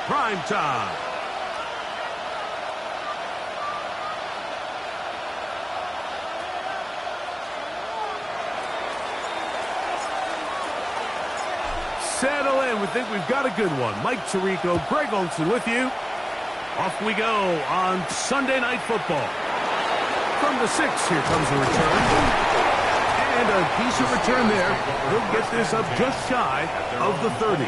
prime time. Settle in. We think we've got a good one. Mike Tirico, Greg Olson with you. Off we go on Sunday Night Football. From the 6, here comes a return. And a decent return there. He'll get this up just shy of the 30.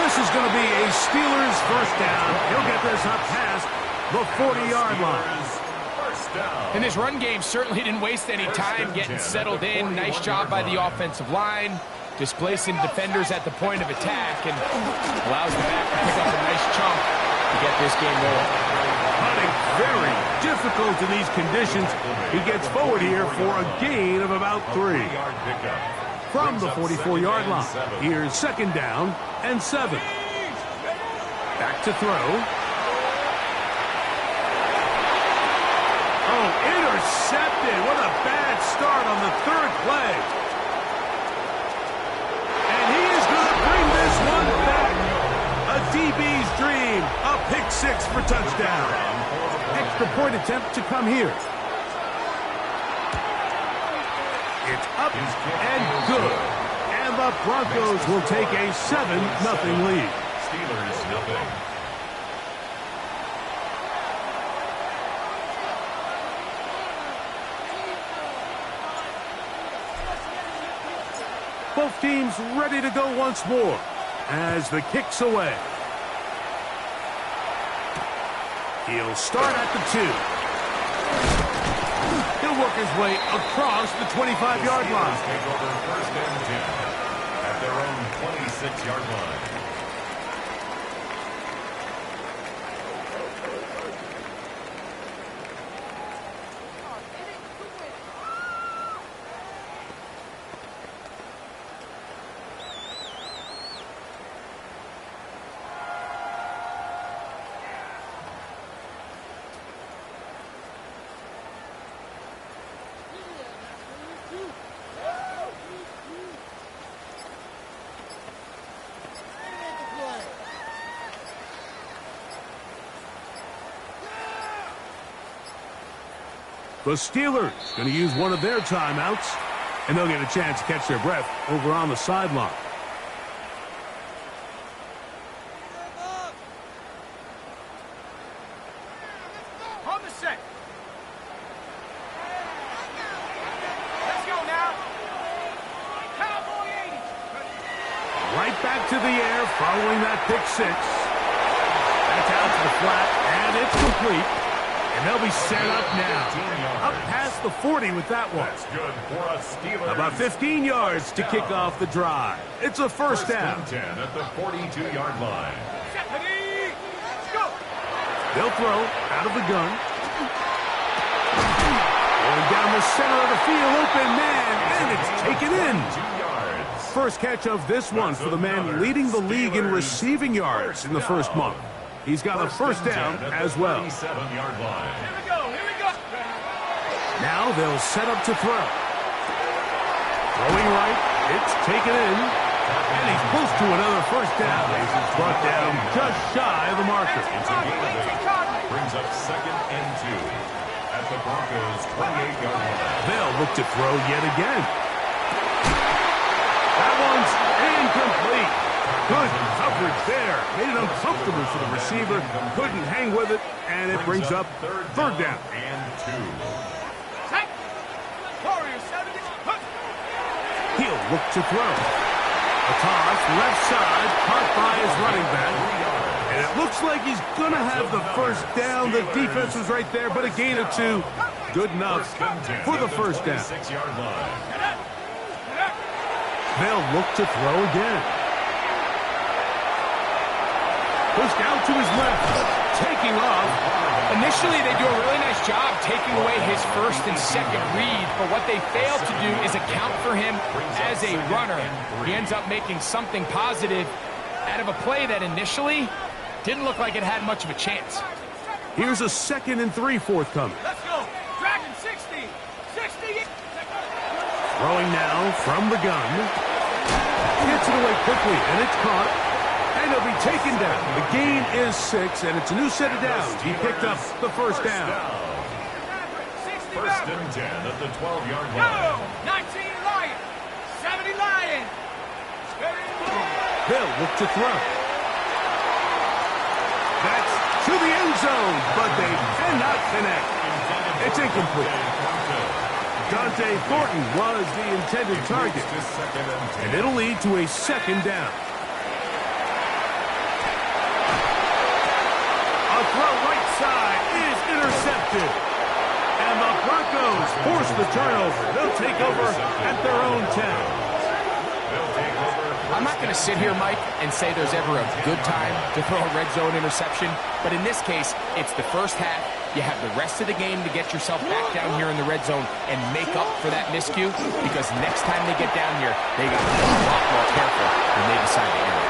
This is going to be a Steelers first down. He'll get this up past the 40-yard line. And this run game certainly didn't waste any time getting settled in. Nice job by the offensive line, displacing defenders at the point of attack, and allows the back to pick up a nice chunk to get this game rolling. Hunting very difficult in these conditions. He gets forward here for a gain of about 3. From the 44-yard line, here's second down and 7. Back to throw. Oh, intercepted. What a bad start on the 3rd play. And he is going to bring this one back. A DB's dream. A pick 6 for touchdown. Extra point attempt to come here. It's up and good. And the Broncos will take a 7-0 lead. Steelers nothing. Both teams ready to go once more as the kick's away. He'll start at the 2. He'll work his way across the 25-yard line. Take over first and 10 at their own 26-yard line. The Steelers going to use one of their timeouts, and they'll get a chance to catch their breath over on the sideline. On the set. Let's go now. Cowboy 80. Right back to the air following that pick 6. That's out to the flat, and it's complete. And they'll be set up now. Up past the 40 with that one. That's good for a Steelers. About 15 yards to kick off the drive. It's a first down. And 10 at the 42-yard line. Let's go. They'll throw out of the gun. Going down the center of the field, open man, and it's taken in. 2 yards. First catch of this one for the man leading the league in receiving yards in the first month. He's got a first down as well. 37-yard line. Here we go. Now they'll set up to throw. Throwing right, it's taken in, and he's close to another first down. He's brought down just shy of the marker. It's a gain of 8. Brings up second and 2 at the Broncos' 28-yard line. They'll look to throw yet again. That one's incomplete. Good coverage there. Made it uncomfortable for the receiver. Couldn't hang with it, and it brings up third down. And 2. He'll look to throw. A toss, left side, caught by his running back. And it looks like he's going to have the first down. The defense was right there, but a gain of 2. Good enough for the first down. They'll look to throw again. Pushed out to his left, taking off. Initially, they do a really nice job taking away his first and second read, but what they fail to do is account for him as a runner. He ends up making something positive out of a play that initially didn't look like it had much of a chance. Here's a 2nd and 3 forthcoming. Let's go. Dragon 60. 60. Throwing now from the gun. Gets it away quickly, and it's caught. And he'll be taken down. The gain is 6, and it's a new set of downs. He picked up the first down. First and 10 at the 12-yard line. 19 Lions. 70 Lions. They'll look to throw. That's to the end zone, but they cannot connect. It's incomplete. Dante Thornton was the intended target, and it'll lead to a 2nd down. A throw right side is intercepted, and the Broncos force the turnover. They'll take over at their own 10. I'm not going to sit here, Mike, and say there's ever a good time to throw a red zone interception, but in this case, it's the first half. You have the rest of the game to get yourself back down here in the red zone and make up for that miscue, because next time they get down here, they got to be a lot more careful when they decide to enter.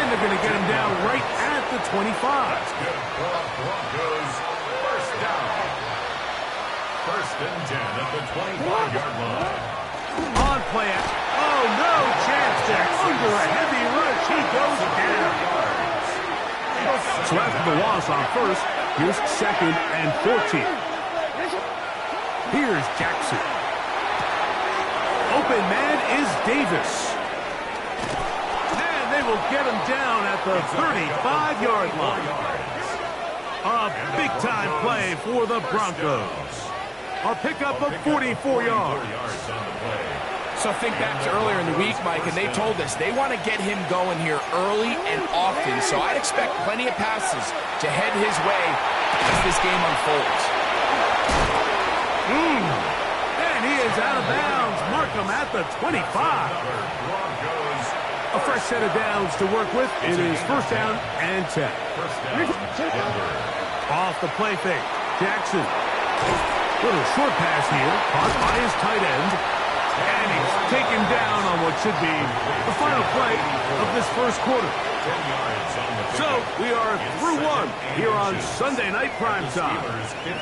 And they're going to get him down right at the 25. Broncos first down. First and 10 at the 25-yard line. On play. Oh, no chance there. Under a heavy rush, he goes down. So after the loss on first, here's 2nd and 14. Here's Jackson. Open man is Davis. And they will get him down at the 35-yard line. A big-time play for the Broncos. A pickup of 44 yards. So think back to earlier in the week, Mike, and they told us they want to get him going here early and often. So I'd expect plenty of passes to head his way as this game unfolds. And he is out of bounds. Markham at the 25. A fresh set of downs to work with. It is first down and 10. Off the play fake. Jackson. Little short pass here. Caught by his tight end. And he's taken down on what should be the final play of this first quarter. So we are through one here on Sunday Night Primetime.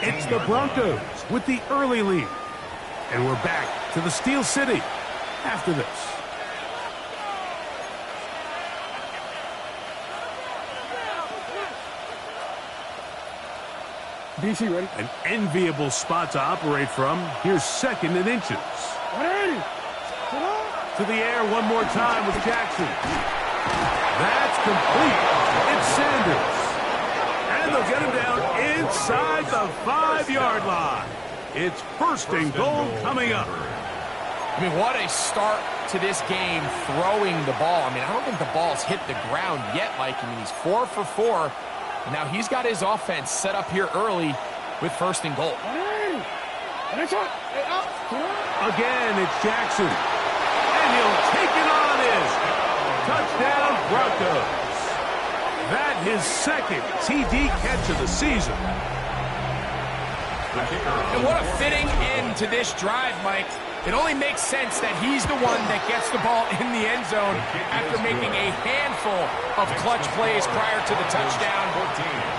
It's the Broncos with the early lead. And we're back to the Steel City after this. DC ready? An enviable spot to operate from. Here's 2nd and inches. 180. To the air one more time with Jackson. That's complete. It's Sanders. And they'll get him down inside the 5-yard line. It's first and goal coming up. I mean, what a start to this game throwing the ball. I mean, I don't think the ball's hit the ground yet, Mike. I mean, he's 4 for 4. Now he's got his offense set up here early with first and goal. Again, it's Jackson. And he'll take it on in. Touchdown, Broncos. That his 2nd TD catch of the season. And what a fitting end to this drive, Mike. It only makes sense that he's the one that gets the ball in the end zone after making a handful of clutch plays prior to the touchdown.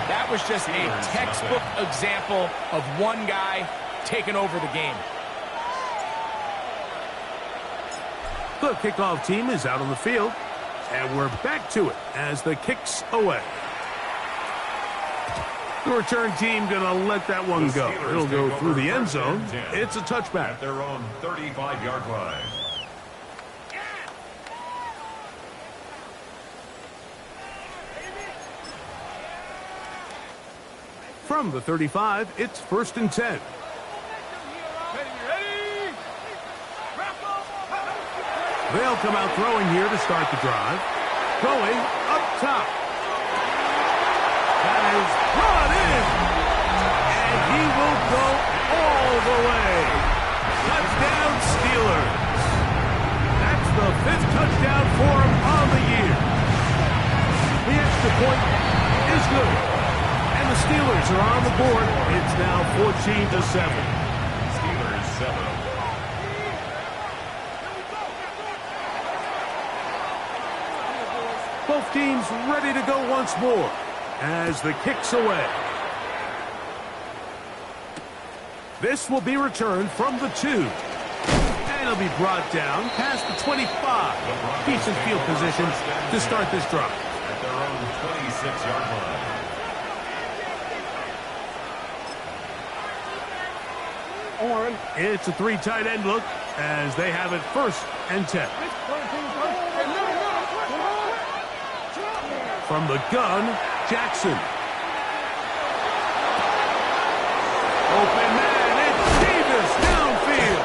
That was just a textbook example of one guy taking over the game. The kickoff team is out on the field, and we're back to it as the kick's away. The return team going to let that one go. It'll go through the end zone. It's a touchback. At their own 35-yard line. From the 35, it's first and 10. They'll come out throwing here to start the drive. Going up top. That is brought in. And he will go all the way. Touchdown, Steelers. That's the 5th touchdown for him on the year. The extra point is good. And the Steelers are on the board. It's now 14-7. Steelers 7. Both Both teams ready to go once more as the kick's away. This will be returned from the 2. And it'll be brought down past the 25. Decent field position to start this drive. At their own 26-yard line. It's a 3 tight end look as they have it 1st and 10. From the gun, Jackson. Open man, it's Davis downfield.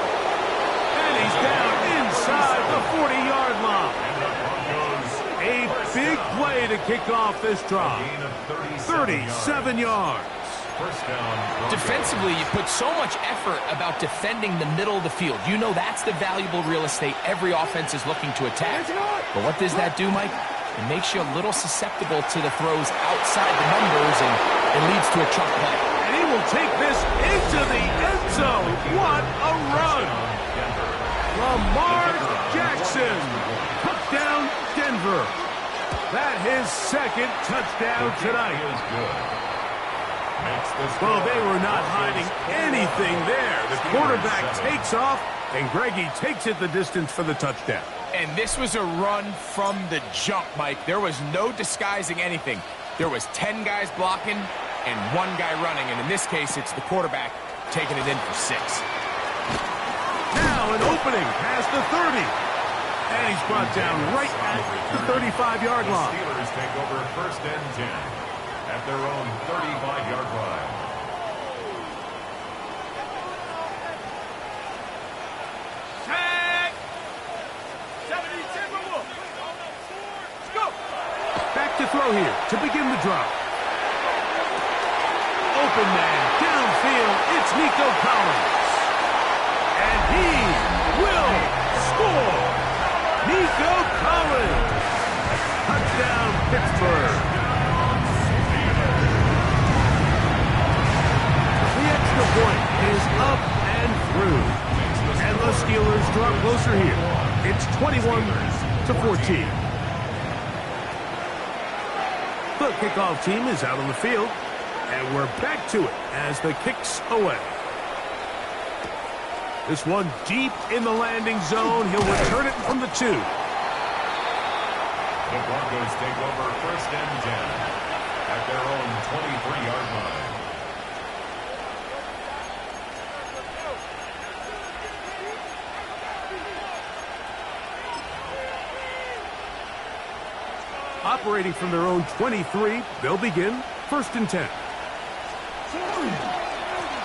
And he's down inside the 40-yard line. A big play to kick off this drive. 37 yards. First down. Defensively, you put so much effort about defending the middle of the field. You know that's the valuable real estate every offense is looking to attack. But what does that do, Mike? It makes you a little susceptible to the throws outside the numbers, and it leads to a chunk play. And he will take this into the end zone. What a run! Lamar Jackson. Touchdown, Denver. That his 2nd touchdown tonight. Well, they were not hiding anything there. The quarterback takes off, and Greggy takes it the distance for the touchdown. And this was a run from the jump, Mike. There was no disguising anything. There was 10 guys blocking and 1 guy running, and in this case, it's the quarterback taking it in for 6. Now an opening past the 30. And he's brought down right at the 35-yard line. The Steelers take over 1st and 10 at their own 35-yard line. Tag. 70 Timberwolves. Let's go. Back to throw here to begin the drive. Open man downfield. It's Nico Collins. And he will score. Nico Collins. Touchdown, Pittsburgh. The extra point is up and through. And the Steelers draw closer here. It's 21-14. The kickoff team is out on the field. And we're back to it as the kick's away. This one deep in the landing zone. He'll return it from the 2. The Broncos take over 1st and 10 at their own 23-yard line. Operating from their own 23, they'll begin 1st and 10.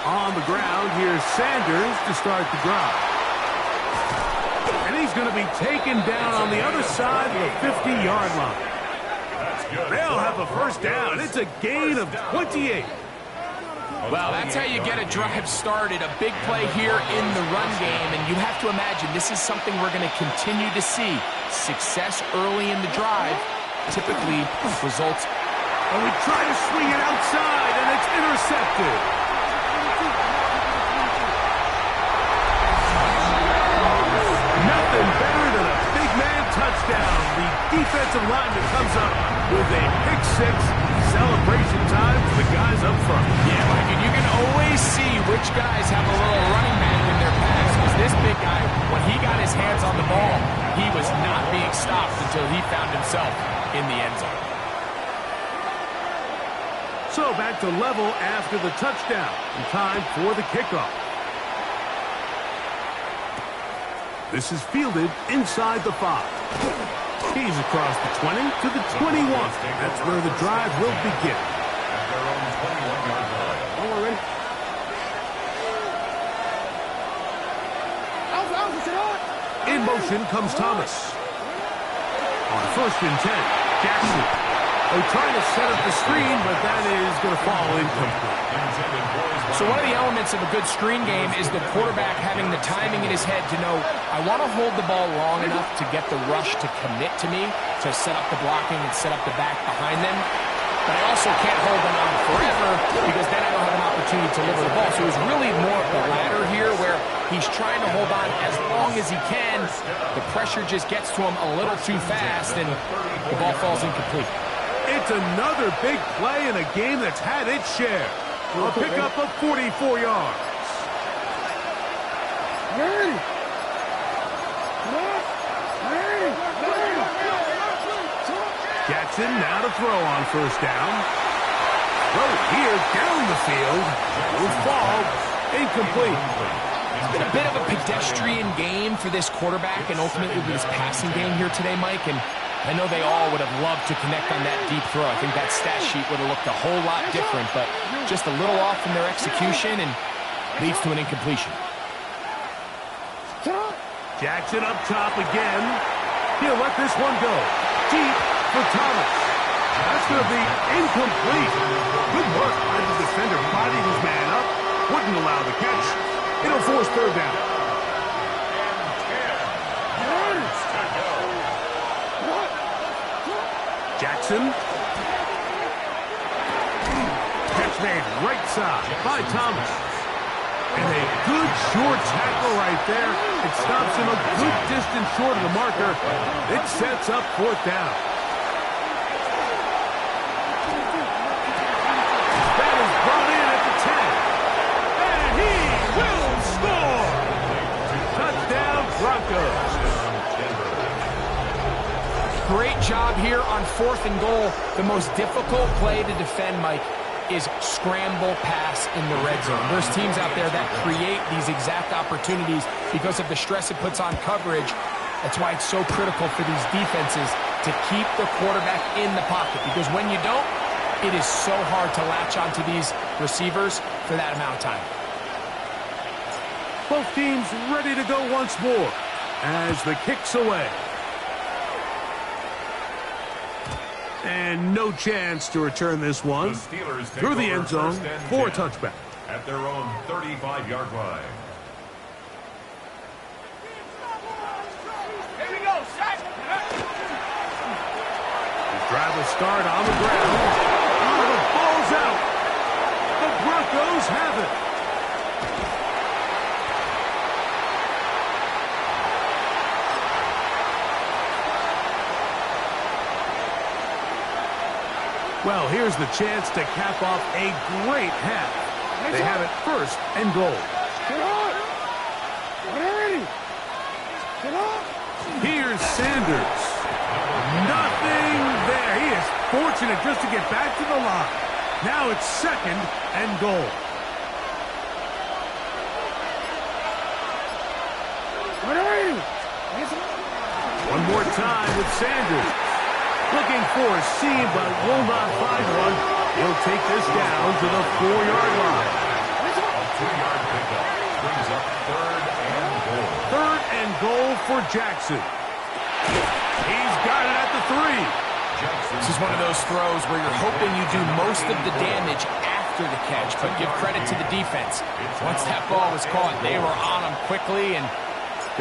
On the ground, here's Sanders to start the drive. And he's going to be taken down on the other side of the 50-yard line. They'll have a 1st down. It's a gain of 28. Well, that's how you get a drive started. A big play here in the run game, and you have to imagine this is something we're going to continue to see. Success early in the drive typically results. And we try to swing it outside, and it's intercepted. Nothing better than a big man touchdown. The defensive lineman comes up with a pick-6. Celebration time for the guys up front. Yeah, Mike, and you can always see which guys have a little running back in their pass, because this big guy, when he got his hands on the ball, he was not being stopped until he found himself in the end zone. So back to level after the touchdown. And time for the kickoff. This is fielded inside the 5. He's across the 20 to the 21. That's where the drive will begin. At their own 21-yard line. In motion comes Thomas. On 1st and 10, Jackson. They're trying to set up the screen, but that is going to fall incomplete. So one of the elements of a good screen game is the quarterback having the timing in his head to know, I want to hold the ball long enough to get the rush to commit to me, to set up the blocking and set up the back behind them. but I also can't hold them on forever because then I don't have an opportunity to deliver the ball. So it was really more of the latter here where he's trying to hold on as long as he can. The pressure just gets to him a little too fast, and the ball falls incomplete. It's another big play in a game that's had its share. A pickup of 44 yards. Jackson now to throw on first down. Throw here down the field. Will fall. Incomplete. It's been a bit of a pedestrian game for this quarterback and ultimately this passing game here today, Mike. And I know they all would have loved to connect on that deep throw. I think that stat sheet would have looked a whole lot different, but just a little off from their execution and leads to an incompletion. Jackson up top again. He'll let this one go. Deep for Thomas. That's going to be incomplete. Good work by the defender, bodied his man up. Wouldn't allow the catch. It'll force third down. Jackson. Catch made right side by Thomas. And a good short tackle right there. It stops him a good distance short of the marker. It sets up fourth down. That is brought in at the 10. And he will score. Touchdown, Broncos. Great job here on 4th and goal. The most difficult play to defend, Mike, is scramble pass in the red zone. There's teams out there that create these exact opportunities because of the stress it puts on coverage. That's why it's so critical for these defenses to keep the quarterback in the pocket, because when you don't, it is so hard to latch onto these receivers for that amount of time. Both teams ready to go once more as the kick's away. And no chance to return this one through the end zone for a touchback. At their own 35-yard line. Here we go, Shaq. Drive a start on the ground. Oh, the ball's out. The Broncos have it. Well, here's the chance to cap off a great half. They have it 1st and goal. Here's Sanders. Nothing there. He is fortunate just to get back to the line. Now it's 2nd and goal. One more time with Sanders. Looking for a seam, but will not find one. He'll take this down to the 4-yard line. A 2-yard pickup brings up 3rd and goal. 3rd and goal for Jackson. He's got it at the 3. This is one of those throws where you're hoping you do most of the damage after the catch, but give credit to the defense. Once that ball was caught, they were on him quickly, and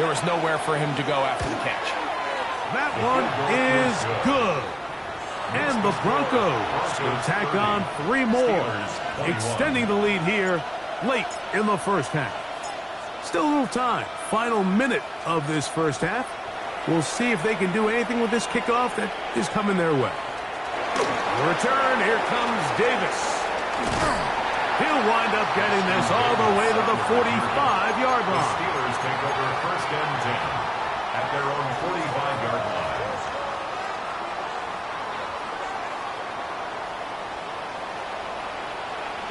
there was nowhere for him to go after the catch. That one is good. And the Broncos will tack on 3 more, extending the lead here late in the first half. Still a little time. Final minute of this first half. We'll see if they can do anything with this kickoff that is coming their way. The return, here comes Davis. He'll wind up getting this all the way to the 45-yard The line. Steelers take over 1st and 10 at their own 45-yard line.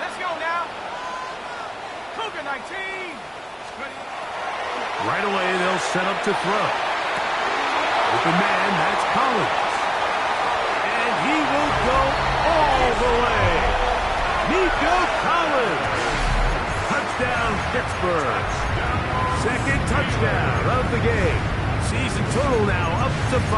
Let's go now. Cougar 19. Right away, they'll set up to throw. Open man, that's Collins. And he will go all the way. Nico Collins. Touchdown, Pittsburgh. 2nd touchdown of the game. Season total now up to 5.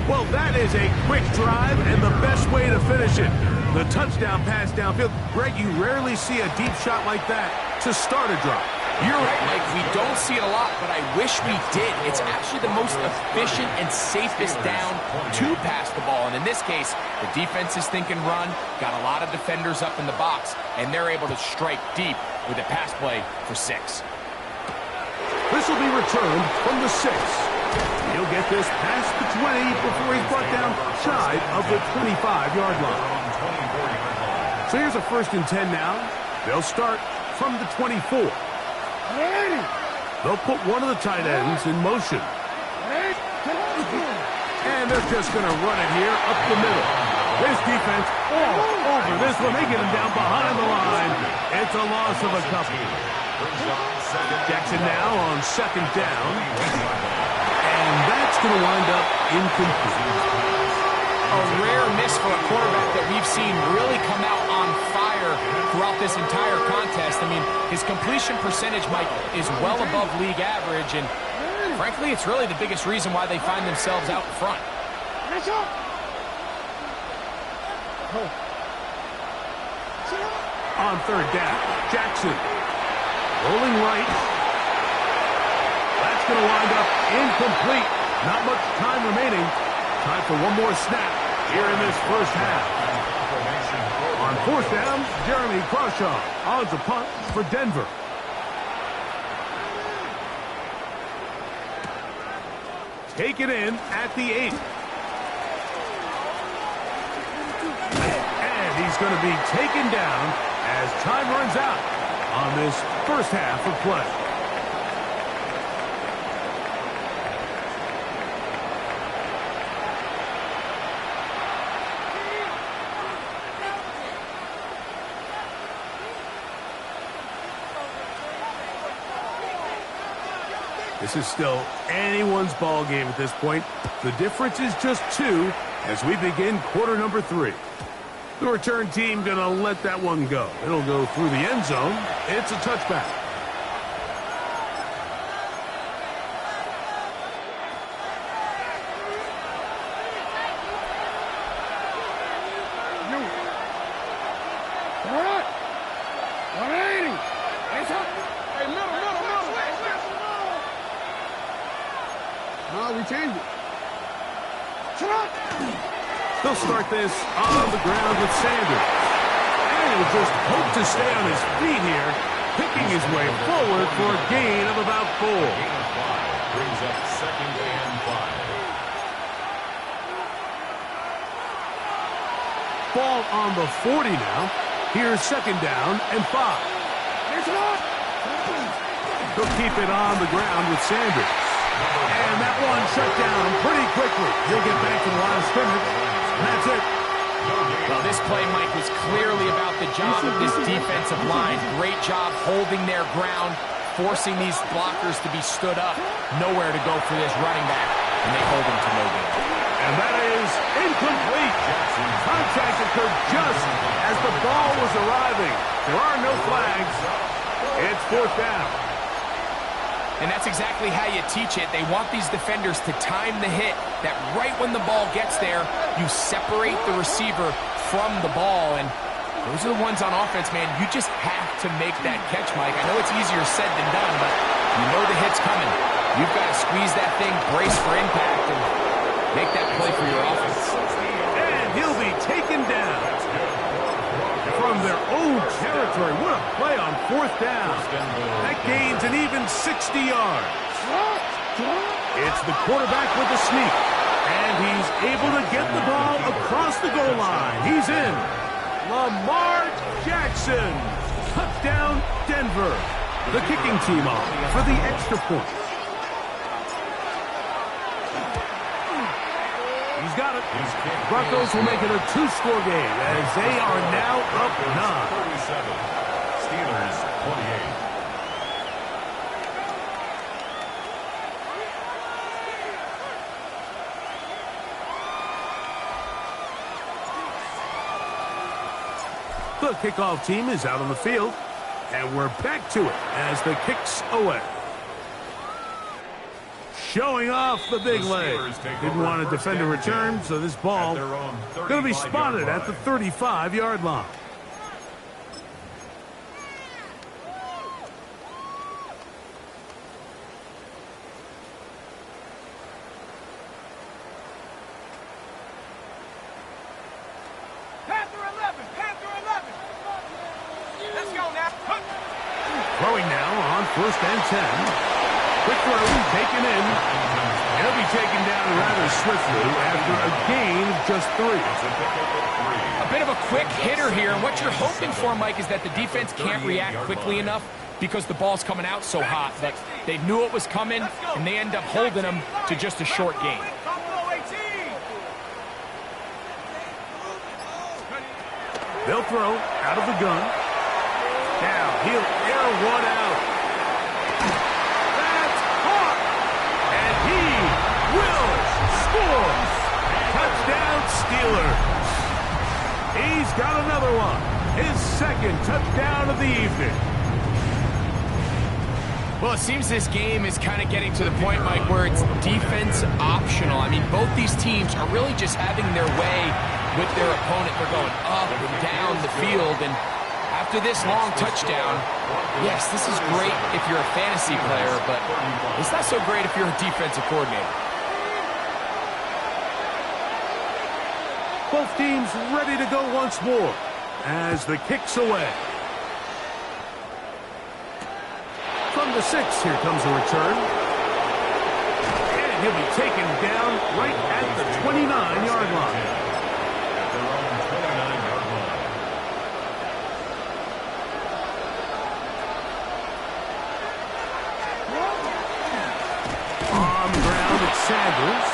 Well, that is a quick drive and the best way to finish it. The touchdown pass downfield. Greg, you rarely see a deep shot like that to start a drive. You're right, Mike. We don't see it a lot, but I wish we did. It's actually the most efficient and safest down to pass the ball. And in this case, the defense is thinking run, got a lot of defenders up in the box, and they're able to strike deep with a pass play for 6. This will be returned from the 6. He'll get this past the 20 before he's brought down shy of the 25-yard line. So here's a 1st and 10 now. They'll start from the 24. They'll put one of the tight ends in motion. And they're just going to run it here up the middle. This defense all over this one. They get him down behind the line. It's a loss of a couple. Jackson now on 2nd down. And that's going to wind up incomplete. A rare miss for a quarterback that we've seen really come out on fire throughout this entire contest. I mean, his completion percentage, Mike, is well above league average, and frankly, it's really the biggest reason why they find themselves out front. On 3rd down, Jackson rolling right. That's going to wind up incomplete. Not much time remaining. Time for one more snap here in this 1st half. On 4th down, Jeremy Crawshaw on to punt for Denver. Take it in at the 8. And he's going to be taken down as time runs out on this 1st half of play. This is still anyone's ball game at this point. The difference is just 2 as we begin quarter number 3. The return team going to let that one go. It'll go through the end zone. It's a touchback. They'll start this on the ground with Sanders. And he'll just hope to stay on his feet here, picking his way forward for a gain of about 4. Brings up 2nd and 5. Ball on the 40 now. Here's 2nd down and 5. They'll keep it on the ground with Sanders. And that one shut down pretty quickly. He'll get back to the line of scrimmage. And that's it. Well, this play, Mike, was clearly about the job of this defensive line. Great job holding their ground, forcing these blockers to be stood up. Nowhere to go for this running back, and they hold him to no gain. And that is incomplete. Contact occurred just as the ball was arriving. There are no flags. It's 4th down. And that's exactly how you teach it. They want these defenders to time the hit, that right when the ball gets there, you separate the receiver from the ball. And those are the ones on offense, man. You just have to make that catch, Mike. I know it's easier said than done, but you know the hit's coming. You've got to squeeze that thing, brace for impact, and make that play for your offense. And he'll be taken down from their own territory. What a play on 4th down. That gains an even 60 yards. It's the quarterback with the sneak. And he's able to get the ball across the goal line. He's in. Lamar Jackson. Touchdown, Denver. The kicking team off for the extra point. He's got it. Broncos will make it a 2-score game as they are now up 9. 37. Steelers 28. The kickoff team is out on the field, and we're back to it as the kick's away. Showing off the big leg. Didn't want to defend a return, so this ball going to be spotted at the 35-yard line. Panther 11. Panther 11. Let's go now. Throwing now on 1st and 10. Quick throw taken in. He'll be taken down rather swiftly after a gain of just 3. A bit of a quick hitter here, and what you're hoping for, Mike, is that the defense can't react quickly enough because the ball's coming out so hot that they knew it was coming, and they end up holding them to just a short gain. Buffalo 18. They'll throw out of the gun. Now he'll air one out. That's caught. And he will score. Touchdown Steelers. He's got another one. His 2nd touchdown of the evening. Well, it seems this game is kind of getting to the point, Mike, where it's defense optional. I mean, both these teams are really just having their way with their opponent. They're going up and down the field, and after this long touchdown, yes, this is great if you're a fantasy player, but it's not so great if you're a defensive coordinator. Both teams ready to go once more as the kick's away. From the 6, here comes a return. And he'll be taken down right at the 29-yard line. At their own 29-yard line. On the ground, it's Sanders.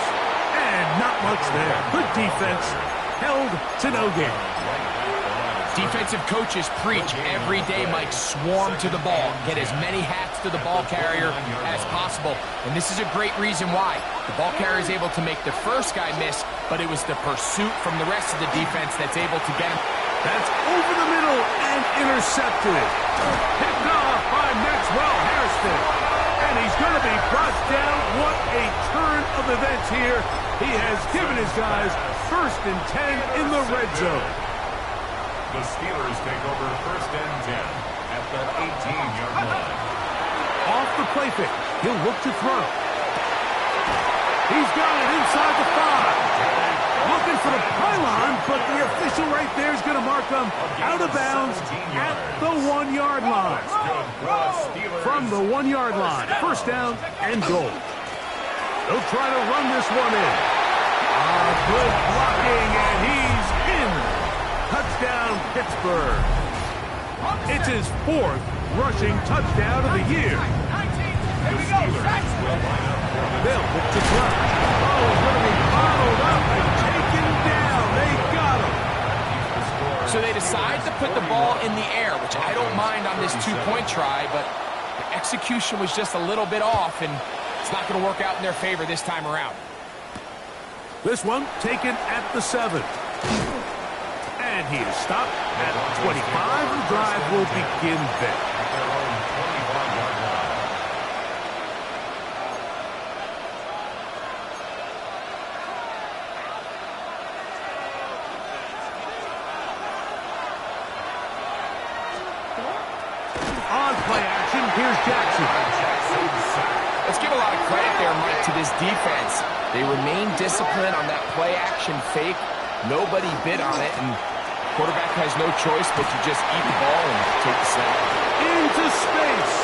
And not much there. Good defense. Held to no gain. Defensive coaches preach every day, Mike, swarm to the ball. Get as many hats to the ball carrier as possible. And this is a great reason why. The ball carrier is able to make the first guy miss, but it was the pursuit from the rest of the defense that's able to get him. That's over the middle and intercepted. Picked off by Maxwell Hairston. And he's going to be brought down. What a turn of events here. He has given his guys 1st and 10 in the red zone. The Steelers take over 1st and 10 at the 18-yard line. Off the play fake. He'll look to throw. He's got it inside the 5. Looking for the pylon, but the official right there is going to mark him out of bounds at the 1-yard line. From the 1-yard line, 1st down and goal. They'll try to run this one in. Good blocking, and he's in. Touchdown, Pittsburgh. It's his 4th rushing touchdown of the year. Here we go. They'll look to throw. Oh, he's going to be bottled up and taken down. They got him. So they decide to put the ball in the air, which I don't mind on this 2-point try, but the execution was just a little bit off, and it's not going to work out in their favor this time around. This one taken at the 7. And he is stopped at 25. The drive will begin there. At their own 25-yard line. On play action, here's Jackson. Let's give a lot of credit there, Mike, to this defense. They remained disciplined on that play action fake. Nobody bid on it, and quarterback has no choice but to just eat the ball and take the snap. Into space.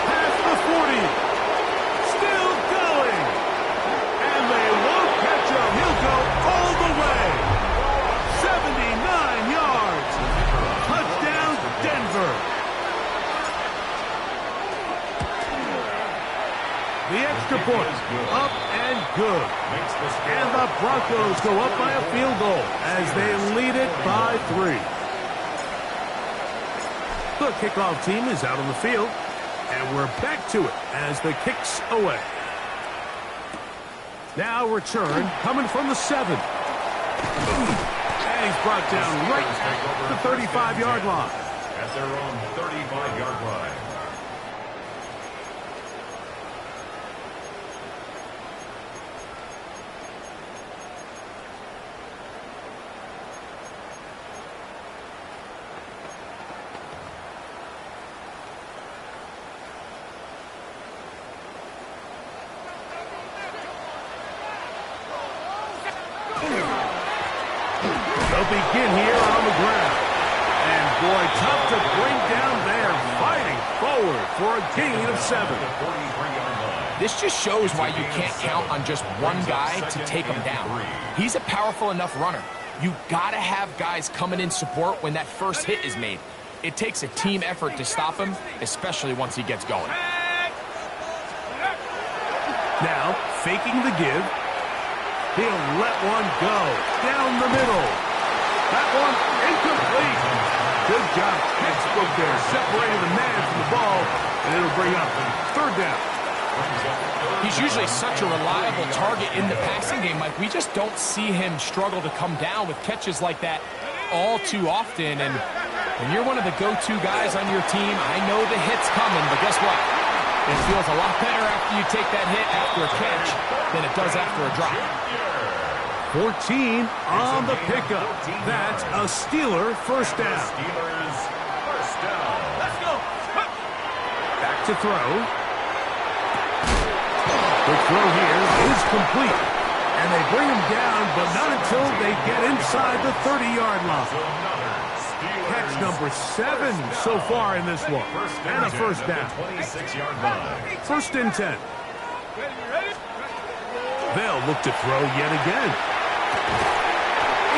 Past the 40. Still going. And they won't catch him. He'll go all the way. 79 yards. Touchdown, Denver. The extra point, up and good. And the Broncos go up by a field goal as they lead it by 3. The kickoff team is out on the field, and we're back to it as the kick's away. Now return coming from the 7. And he's brought down right at the 35-yard line. At their own 35-yard line. They'll begin here ground. And boy, tough to bring down there, fighting forward for a gain of 7. This just shows why you can't count on just one guy to take him down. He's a powerful enough runner. You gotta have guys coming in support when that first hit is made. It takes a team effort to stop him, especially once he gets going. Now, faking the give. He'll let one go down the middle. That one incomplete. Good job, textbook there, separating the man from the ball, and it'll bring up 3rd down. He's usually such a reliable target in the passing game, Mike. We just don't see him struggle to come down with catches like that all too often. And when you're one of the go-to guys on your team, I know the hit's coming, but guess what? It feels a lot better after you take that hit after a catch than it does after a drop. 14 on the pickup. That's a Steeler first down. Let's go. Back to throw. The throw here is complete. And they bring him down, but not until they get inside the 30-yard line. Catch number 7 so far in this one. And a first down. 1st and 10. They'll look to throw yet again.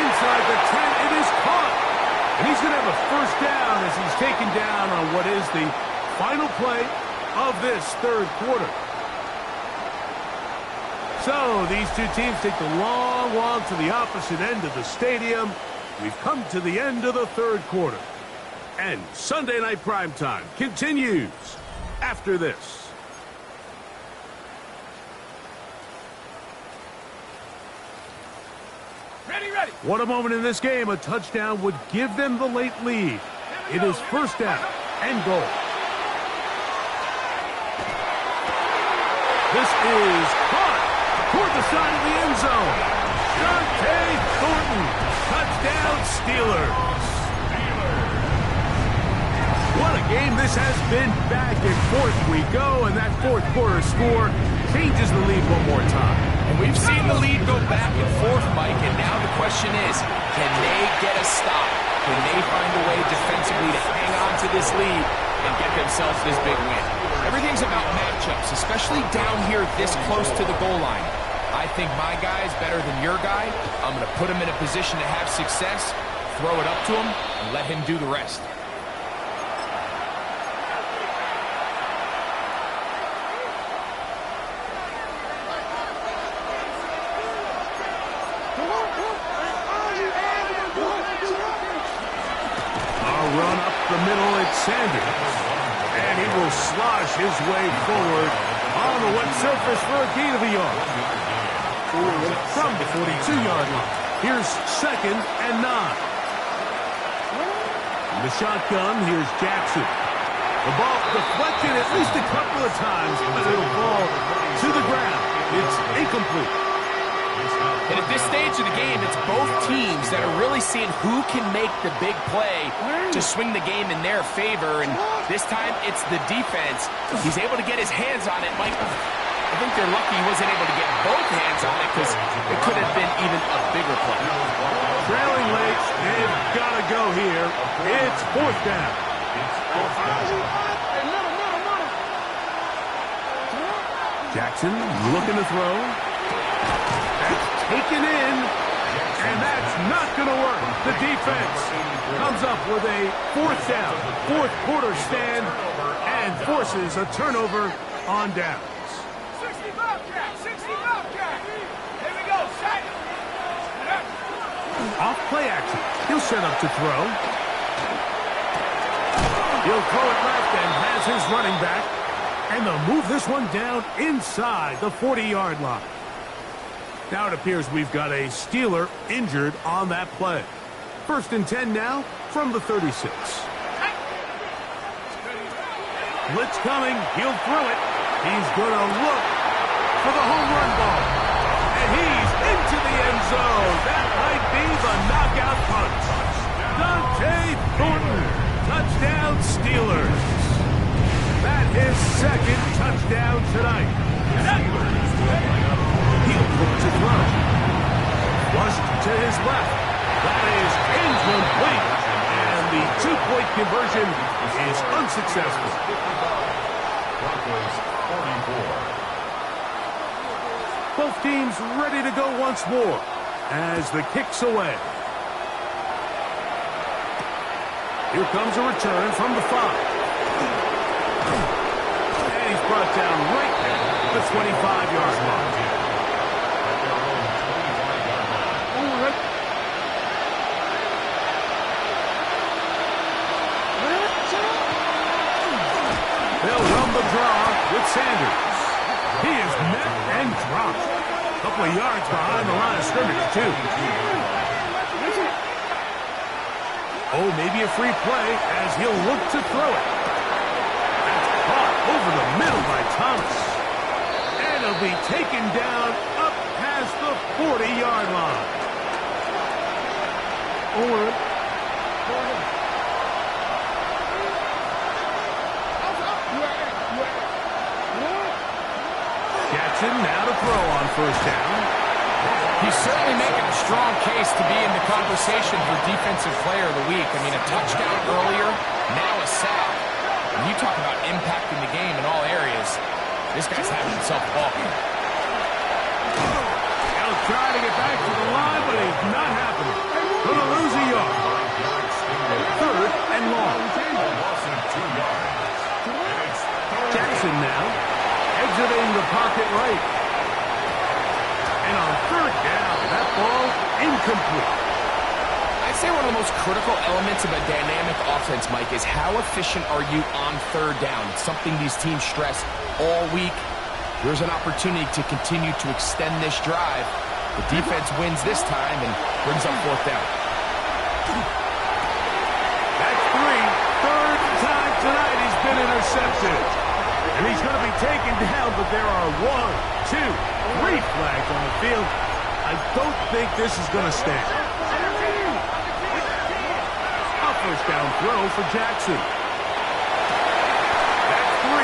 Inside the 10, it is caught. And he's going to have a first down as he's taken down on what is the final play of this 3rd quarter. So these two teams take the long walk to the opposite end of the stadium. We've come to the end of the 3rd quarter. And Sunday Night Primetime continues after this. Ready. What a moment in this game. A touchdown would give them the late lead. It is first down and goal. This is caught toward the side of the end zone. Dante Thornton. Touchdown Steelers. What a game this has been. Back and forth we go, and that 4th quarter score changes the lead one more time. And we've seen the lead go back and forth, Mike, and now the question is, can they get a stop? Can they find a way defensively to hang on to this lead and get themselves this big win? Everything's about matchups, especially down here this close to the goal line. I think my guy is better than your guy. I'm going to put him in a position to have success, throw it up to him, and let him do the rest. Run up the middle, it's Sanders. And he will slosh his way forward on the wet surface for a gain of a yard. From the 42-yard line. Here's 2nd and 9. In the shotgun, here's Jackson. The ball deflected at least a couple of times, but it'll fall to the ground. It's incomplete. And at this stage of the game, it's both teams that are really seeing who can make the big play to swing the game in their favor. And this time, it's the defense. He's able to get his hands on it. Mike, I think they're lucky he wasn't able to get both hands on it because it could have been even a bigger play. Trailing late, they've got to go here. It's 4th down. Jackson looking to throw. Taken in, and that's not going to work. The defense comes up with a 4th down, 4th quarter stand, and forces a turnover on downs. 65 Jack. Here we go, set. Off play action. He'll set up to throw. He'll throw it left and has his running back, and they'll move this one down inside the 40-yard line. Now it appears we've got a Steeler injured on that play. 1st and 10 now from the 36. Blitz coming. He'll throw it. He's going to look for the home run ball. And he's into the end zone. That might be the knockout punch. Dante Thornton. Touchdown Steelers. That is 2nd touchdown tonight. He'll look to throw. Flushed to his left. That is incomplete. And the two-point conversion is unsuccessful. Broncos 44. Both teams ready to go once more as the kick's away. Here comes a return from the 5. And he's brought down right at the 25-yard line. They'll run the draw with Sanders. He is met and dropped. A couple of yards behind the line of scrimmage, too. Oh, maybe a free play as he'll look to throw it. That's caught over the middle by Thomas. And he'll be taken down up past the 40-yard line. Jackson now to throw on first down. He's certainly making a strong case to be in the conversation for Defensive Player of the Week. I mean, a touchdown earlier, now a sack. When you talk about impacting the game in all areas, this guy's having himself a ball game. He'll try to get back to the line, but it's not happening. Gonna lose a yard. Third and long. Jackson now exiting the pocket right. And on third down, that ball incomplete. I'd say one of the most critical elements of a dynamic offense, Mike, is how efficient are you on third down? It's something these teams stress all week. Here's an opportunity to continue to extend this drive. The defense wins this time and brings up fourth down. That's 3. Third time tonight he's been intercepted. And he's going to be taken down, but there are 1, 2, 3 flags on the field. I don't think this is going to stand. A first down throw for Jackson. That's 3.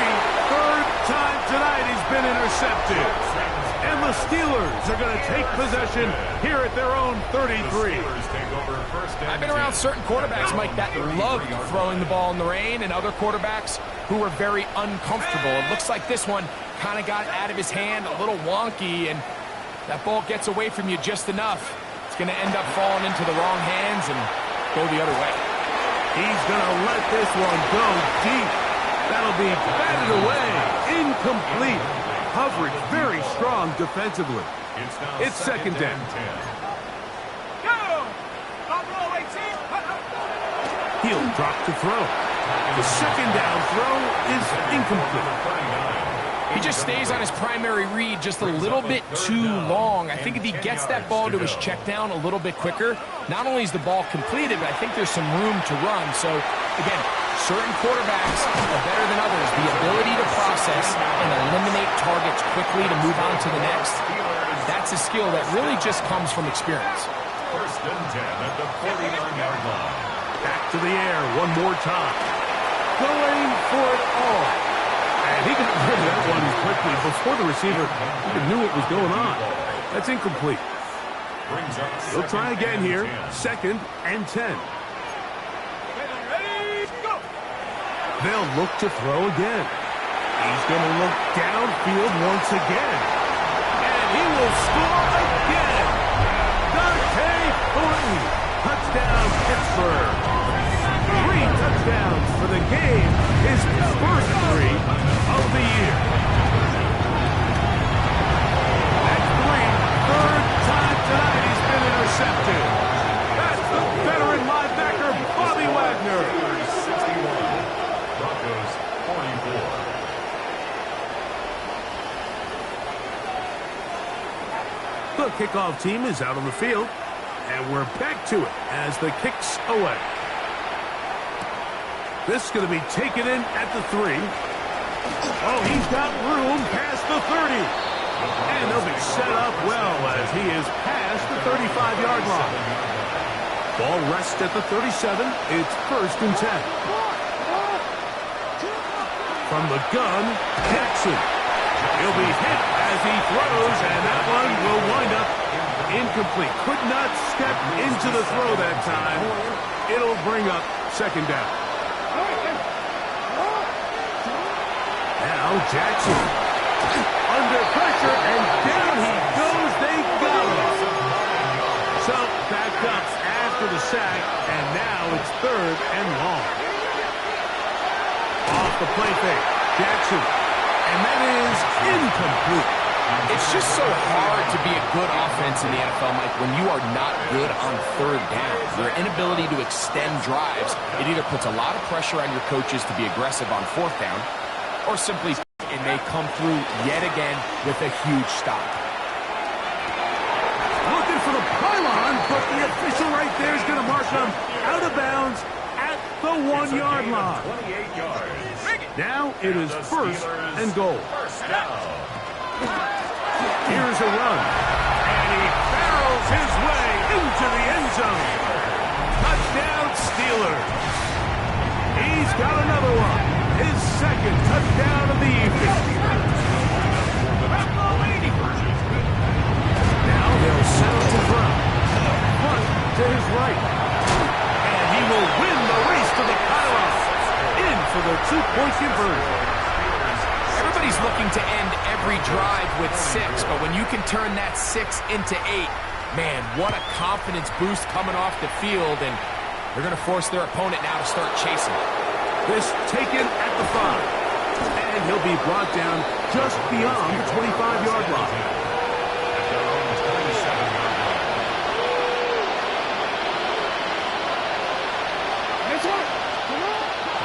Third time tonight he's been intercepted. And the Steelers are going to take possession here at their own 33. I've been around certain quarterbacks, Mike, that love throwing the ball in the rain, and other quarterbacks who are very uncomfortable. It looks like this one kind of got out of his hand, a little wonky, and that ball gets away from you just enough. It's going to end up falling into the wrong hands and go the other way. He's going to let this one go deep. That'll be batted away. Incomplete. Coverage very strong defensively. It's second down. He'll drop to throw. The second down throw is incomplete. He just stays on his primary read just a little bit too long. I think if he gets that ball to his check down a little bit quicker, not only is the ball completed, but I think there's some room to run. So, again, certain quarterbacks are better than others. The ability to process and eliminate targets quickly to move on to the next, that's a skill that really just comes from experience. First and 10 at the 49-yard line. Back to the air one more time. Going for it all. And he got rid of that one quickly before the receiver even knew what was going on. That's incomplete. He'll try again here. Second and 10. They'll look to throw again. He's going to look downfield once again. And he will score again. Dante Thornton. Touchdown, Pittsburgh. 3 touchdowns for the game. His first 3 of the year. That's 3. Third time tonight he's been intercepted. That's the veteran linebacker, Bobby Wagner. 61. Broncos 44. The kickoff team is out on the field. And we're back to it as the kick's away. This is going to be taken in at the 3. Oh, he's got room past the 30. And they'll be set up well as he is past the 35-yard line. Ball rests at the 37. It's first and 10. From the gun, Jackson. He'll be hit as he throws, and that one will wind up Incomplete. Could not step into the throw that time. It'll bring up second down. Now Jackson. Under pressure, and down he goes. They got him. So back up after the sack, and now it's 3rd and long. Off the play fake. Jackson. And that is incomplete. It's just so hard to be a good offense in the NFL, Mike, when you are not good on 3rd down. Your inability to extend drives, it either puts a lot of pressure on your coaches to be aggressive on 4th down, or simply and they come through yet again with a huge stop. Looking for the pylon, but the official right there is going to mark them out of bounds at the 1-yard line. 28 yards. Now it is 1st and goal. Here's a run, and he barrels his way into the end zone. Touchdown, Steelers. He's got another one. His 2nd touchdown of the evening. Now they'll settle to throw. Front to his right. And he will win the race to the pylon. In for the 2-point conversion. Everybody's looking to end every drive with 6, but when you can turn that 6 into 8, man, what a confidence boost coming off the field, and they're going to force their opponent now to start chasing. This taken at the 5, and he'll be brought down just beyond the 25-yard line.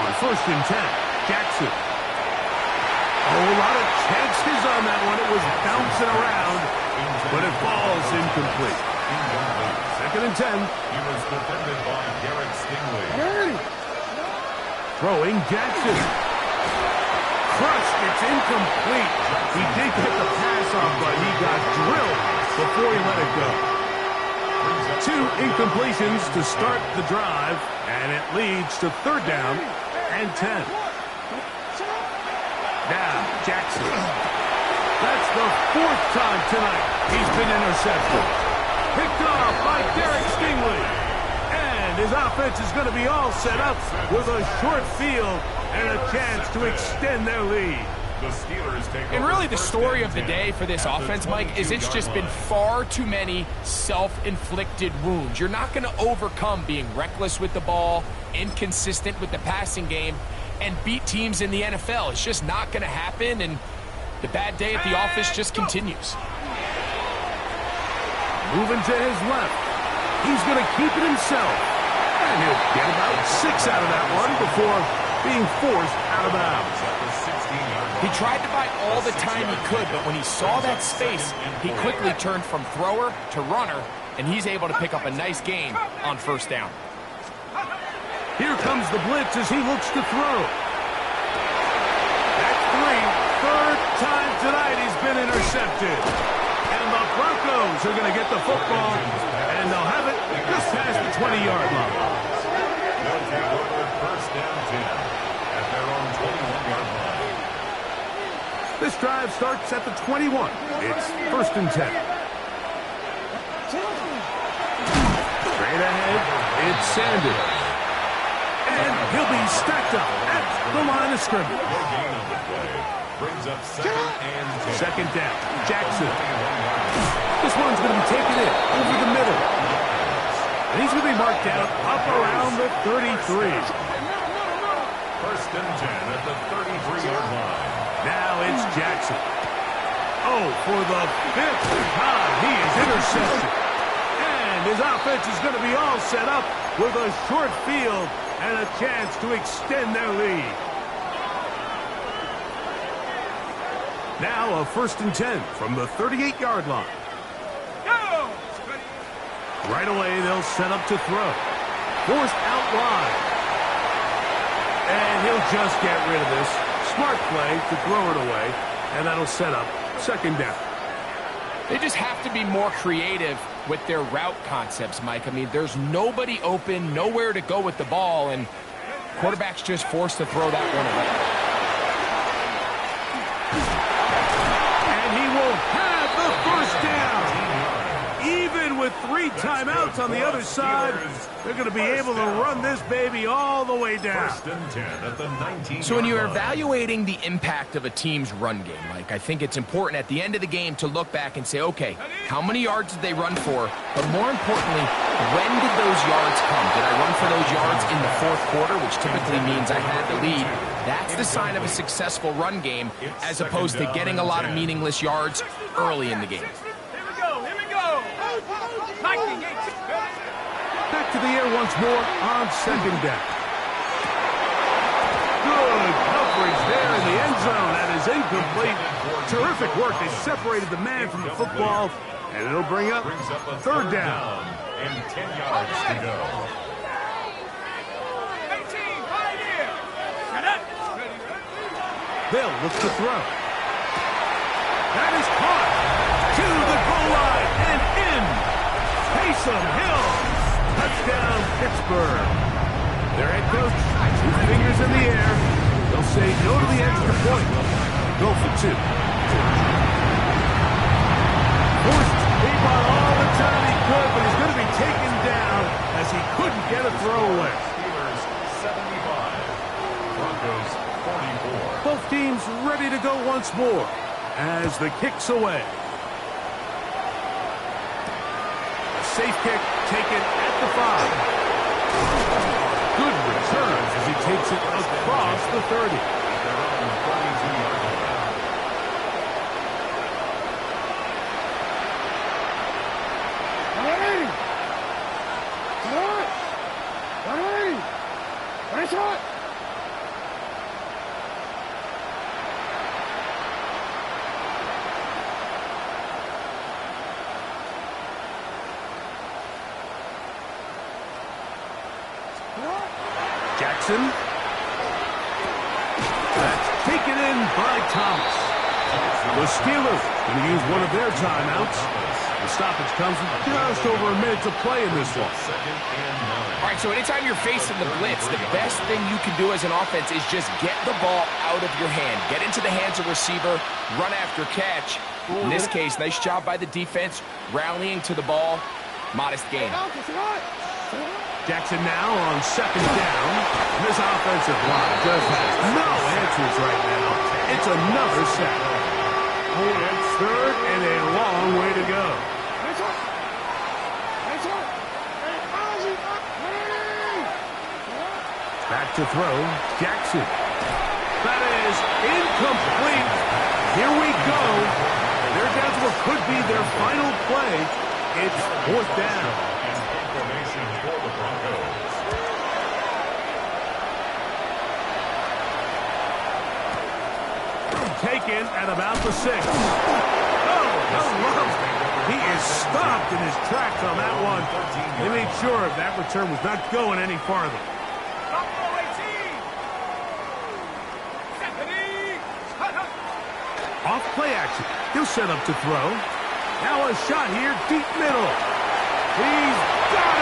On 1st and 10, Jackson. Oh, a lot of chances on that one. It was bouncing around, but it falls incomplete. 2nd and 10. He was defended by Derek Stingley. Throwing Jackson. Crushed. It's incomplete. He did get the pass off, but he got drilled before he let it go. 2 incompletions to start the drive, and it leads to 3rd down and 10. Now, Jackson. That's the 4th time tonight he's been intercepted. Picked off by Derek Stingley. And his offense is going to be all set up with a short field and a chance to extend their lead. The Steelers take And really the story of the day for this offense, Mike, is it's just been far too many self-inflicted wounds. You're not going to overcome being reckless with the ball, inconsistent with the passing game, and beat teams in the NFL. It's just not going to happen, and the bad day at the office just continues. Moving to his left. He's going to keep it himself. And he'll get about 6 out of that one before being forced out of bounds. He tried to buy all the time he could, but when he saw that space, he quickly turned from thrower to runner, and he's able to pick up a nice gain on 1st down. Here comes the blitz as he looks to throw. That's 3. 3rd time tonight he's been intercepted. And the Broncos are going to get the football, and they'll have it just past the 20-yard line. They'll take over 1st and 10 at their own 21-yard line. This drive starts at the 21. It's 1st and 10. Straight ahead, it's Sanders. And he'll be stacked up at the line of scrimmage. The gain on the play brings up 2nd and 10. 2nd down, Jackson. This one's going to be taken in over the middle. And he's going to be marked out up around the 33. 1st and 10 at the 33-yard line. Now it's Jackson. Oh, for the 5th time, he is intercepted. And his offense is going to be all set up with a short field and a chance to extend their lead. Now a 1st and 10 from the 38-yard line. Right away, they'll set up to throw. Forced out wide. And he'll just get rid of this. Smart play to throw it away, and that'll set up 2nd down. They just have to be more creative with their route concepts, Mike. I mean, there's nobody open, nowhere to go with the ball, and quarterback's just forced to throw that one away. And he will have the 1st down. Even with 3 timeouts on the other side. They're going to be able to run this baby all the way down. First and 10 at the 19. So when you're evaluating the impact of a team's run game, Mike, I think it's important at the end of the game to look back and say, okay, how many yards did they run for? But more importantly, when did those yards come? Did I run for those yards in the fourth quarter, which typically means I had the lead? That's the sign of a successful run game, as opposed to getting a lot of meaningless yards early in the game. Here we go. Here we go. Back to the air once more on second down. Good coverage there in the end zone. That is incomplete. Terrific work. They separated the man from the football, and it'll bring up third down. And 10 yards to go. 18, right here. Shut up. They'll look to throw. That is caught to the goal line and in. Taysom Hill. Touchdown, Pittsburgh. Their head coach, 2 fingers in the air. They'll say no to the extra point. Go for 2. Forced deep on all the time he could, but he's going to be taken down as he couldn't get a throw away. Steelers 75. Broncos 44. Both teams ready to go once more as the kick's away. A safe kick taken at the 5. Good return as he takes it across the 30. Their own 42-yard line. Jackson. That's taken in by Thomas. The Steelers going to use one of their timeouts. The stoppage comes with just over a minute to play in this one. Second and 9. All right, so anytime you're facing the blitz, the best thing you can do as an offense is just get the ball out of your hand. Get into the hands of receiver, run after catch. In this case, nice job by the defense, rallying to the ball. Modest gain. Jackson now on second down. This offensive line just has no answers right now. It's another sack. It's third and a long way to go. Back to throw. Jackson. That is incomplete. Here we go. They're down to what could be their final play. It's fourth down. Formation for the Broncos. Taken at about the 6. Oh, hello. He is stopped in his tracks on that one. They made sure that return was not going any farther. Off play action. He'll set up to throw. Now a shot here, deep middle. He's got it.